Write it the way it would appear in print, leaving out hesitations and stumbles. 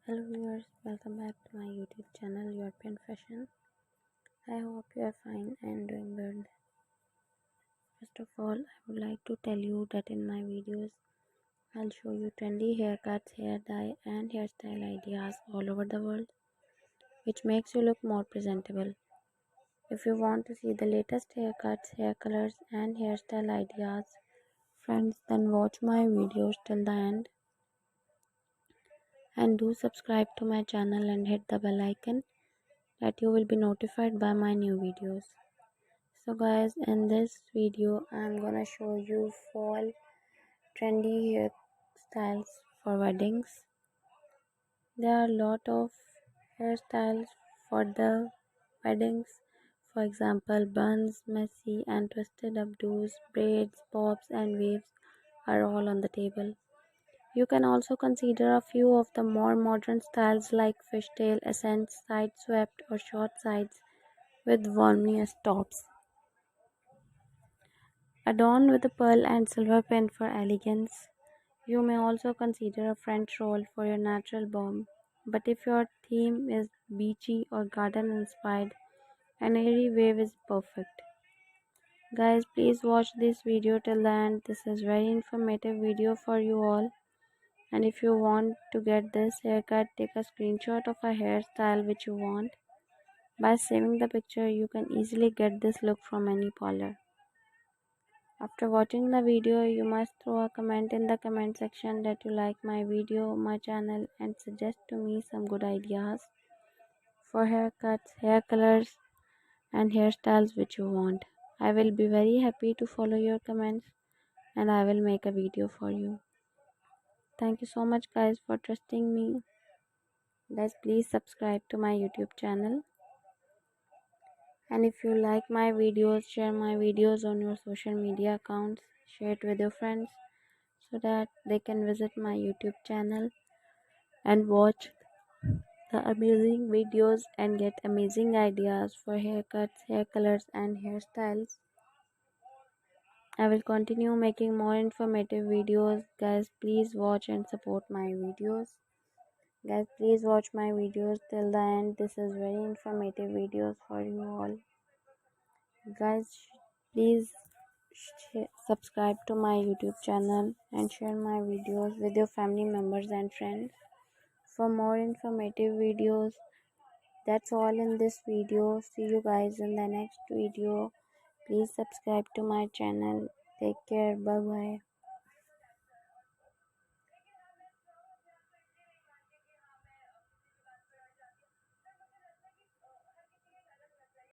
Hello viewers, welcome back to my YouTube channel European Fashion. I hope you are fine and doing good. First of all, I would like to tell you that in my videos, I'll show you trendy haircuts, hair dye and hairstyle ideas all over the world, which makes you look more presentable. If you want to see the latest haircuts, hair colors and hairstyle ideas, friends, then watch my videos till the end. And do subscribe to my channel and hit the bell icon that you will be notified by my new videos. So guys, in this video I'm gonna show you fall trendy hairstyles for weddings. There are a lot of hairstyles for the weddings. For example, buns, messy and twisted updos, braids, bobs and waves are all on the table. You can also consider a few of the more modern styles like fishtail, ascents, side swept or short sides with voluminous tops. Adorned with a pearl and silver pin for elegance. You may also consider a French roll for your natural bob. But if your theme is beachy or garden inspired, an airy wave is perfect. Guys, please watch this video till the end. This is very informative video for you all. And if you want to get this haircut, take a screenshot of a hairstyle which you want. By saving the picture, you can easily get this look from any parlor. After watching the video, you must throw a comment in the comment section that you like my video, my channel and suggest to me some good ideas for haircuts, hair colors and hairstyles which you want. I will be very happy to follow your comments and I will make a video for you. Thank you so much guys for trusting me. Guys, please subscribe to my YouTube channel. And if you like my videos, share my videos on your social media accounts. Share it with your friends so that they can visit my YouTube channel and watch the amazing videos and get amazing ideas for haircuts, hair colors and hairstyles. I will continue making more informative videos. Guys, please watch and support my videos. Guys, please watch my videos till the end. This is very informative videos for you all. Guys, please subscribe to my YouTube channel and share my videos with your family members and friends for more informative videos. That's all in this video. See you guys in the next video. Please subscribe to my channel. Take care. Bye bye.